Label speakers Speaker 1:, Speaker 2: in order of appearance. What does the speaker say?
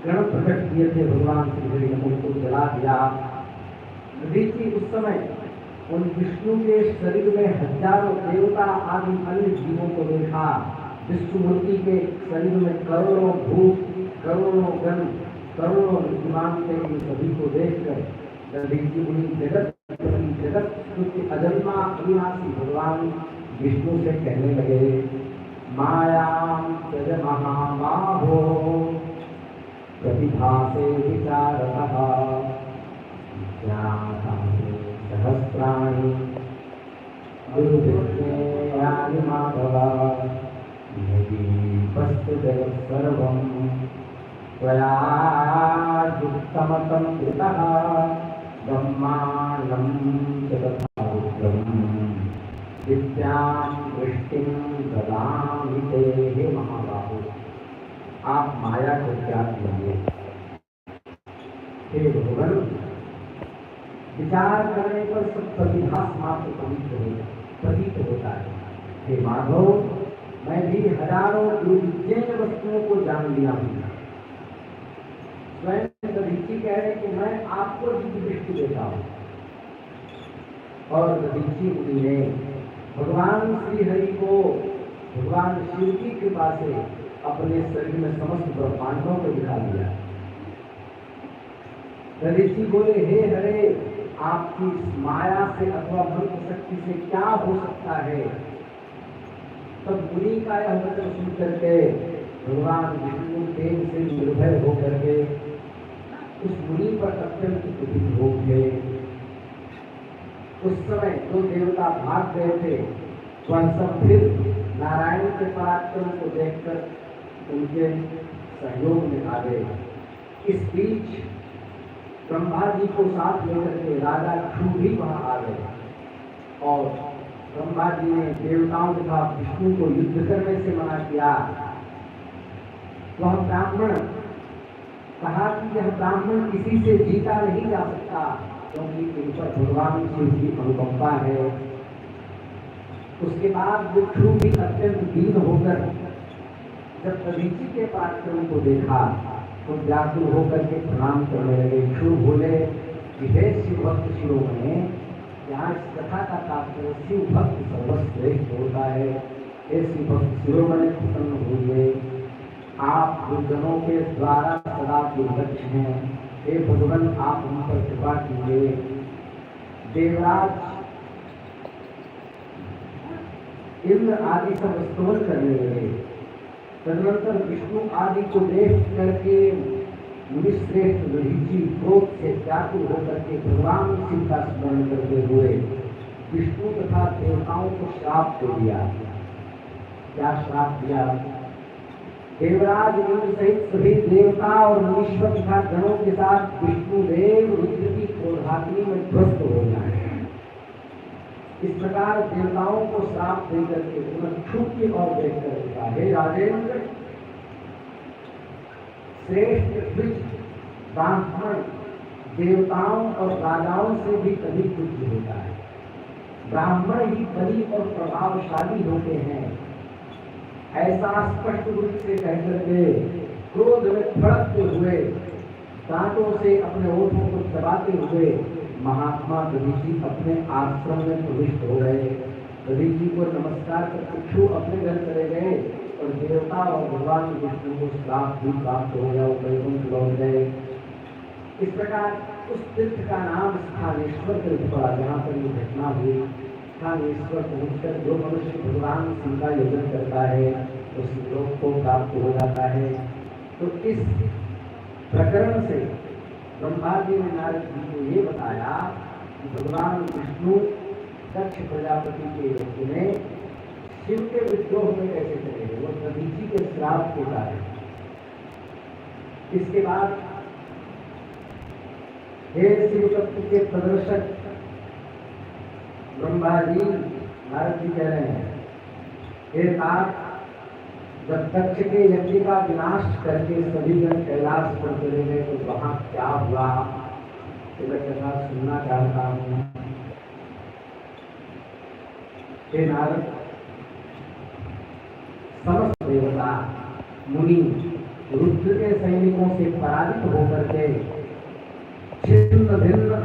Speaker 1: गण प्रकट किए थे भगवान श्री हरि ने उनको जला दिया। ऋषि उस समय उन विष्णु के शरीर में हजारों देवता आदि अन्य जीवों को देखा। विष्णुमूर्ति के शरीर में करोड़ों भूत, करोड़ों गण, करोड़ों विद्वान थे। इन सभी को देखकर ऋषि मुनि जगत के अजन्मा अविनाशी भगवान विष्णु से कहने लगे, मायां त्यज महाबाहो प्रतिभासे विचारतः ज्ञातासे सहस्राणि गुरुविज्ञेयानि माधव यदि वस्तु जगत् सर्वं त्वया युक्तमतं कृतः ब्रह्माण्डं च तथा रुद्रम् विद्यां दृष्टिं ददामि ते। हे महाबाहो, आप माया को त्याग कीजिए। हे भगवान, विचार करने पर सब प्रतिभा समाप्त प्रतीत होता है। हे माधव, मैं भी हजारों दुर्विज्ञेय वस्तुओं को जान लिया हूँ। स्वयं ऋषि कह रहे कि मैं आपको दिव्य दृष्टि देता हूँ। और ऋषि मुनि ने भगवान श्री हरि को भगवान शिव की कृपा से अपने शरीर में समस्त ब्रह्मांडों को दिखा दिया। ऋषि बोले, हे हरे, आपकी माया से अथवा मंत्र शक्ति से क्या हो सकता है। तब मुनि का यह वचन सुन करके भगवान विष्णु तेज से निर्भय होकर के उस मुनि पर अत्यंत क्रोधित हो गए। उस समय जो देवता भाग गए थे वह सब फिर नारायण के पराक्रम को देखकर उनके सहयोग में आ गए। इस बीच ब्रह्मा जी को साथ लेकर के राजा ध्रुव भी वहां आ गए और ब्रह्मा जी ने देवताओं तथा विष्णु को युद्ध करने से मना किया। वह ब्राह्मण कहा कि यह ब्राह्मण किसी से जीता नहीं जा सकता, क्योंकि इन पर भगवान शिव की अनुकंपा है। उसके बाद ध्रुव भी अत्यंत दीन होकर जब ऋषि के पराक्रम को देखा तो व्याकुल होकर के प्रणाम करने लगे। ध्रुव बोले कि हे शिव भक्त शिरोमणि, यहाँ इस कथा का तात्पर्य शिव भक्त सर्वश्रेष्ठ होता है। हे शिव भक्त शिरोमणि, प्रसन्न होइए, आप दुर्जनों के द्वारा सदा दुर्दक्ष हैं। हे भगवान, आप हम पर कृपा कीजिए। देवराज इंद्र आदि सब स्तवन करने लगे। तदनंतर विष्णु आदि को देख करके मुनिश्रेष्ठ ऋषि क्रोध से व्याकुल होकर के भगवान शिव का स्मरण करते हुए विष्णु तथा देवताओं को श्राप दे दिया। क्या श्राप दिया? देवराज इंद्र सहित सभी देवता और मुनीश्वर तथा गणों के साथ विष्णुदेव रुद्र की क्रोधाग्नि में ध्वस्त हो जाए। इस प्रकार देवताओं को श्राप देकर के उन्हें छूट की ओर देखकर कहा, हे राजेंद्र, श्रेष्ठ द्विज ब्राह्मण देवताओं और राजाओं से भी कभी पूज्य होता है। ब्राह्मण ही बली और प्रभावशाली होते हैं। ऐसा स्पष्ट रूप से कहकर के क्रोध में भड़कते हुए दांतों से अपने ओठों को दबाते हुए महात्मा ऋषि अपने आश्रम में प्रविष्ट हो गए। ऋषि को नमस्कार करके ध्रुव अपने घर चले गए और देवता और भगवान विष्णु को श्राप भी प्राप्त हो गया, वैकुंठ लौट गए। इस प्रकार उस तीर्थ का नाम स्थानेश्वर तीर्थ पड़ा, जहाँ पर ये घटना हुई। स्थानेश्वर पहुंचकर जो मनुष्य भगवान शिव का यजन करता है उस लोक को प्राप्त हो जाता है। तो इस प्रकरण से ब्रह्मा जी ने नारद जी को ये बताया कि भगवान विष्णु दक्ष प्रजापति के यज्ञ में शिव के विद्रोह में कैसे चले गए, वो दधीची के श्राप के कारण। इसके बाद हे शिव तत्व के प्रदर्शक ब्रह्मा जी, नारद जी कह रहे हैं, हे नाथ, जब दक्ष के यज्ञ का विनाश करके सभी जन कैलाश पर चले गए तो वहां क्या हुआ, मैं कथा सुनना चाहता हूँ। हे नारद, समस्त देवता मुनि रुद्र के सैनिकों से पराजित होकर के छिन्न भिन्न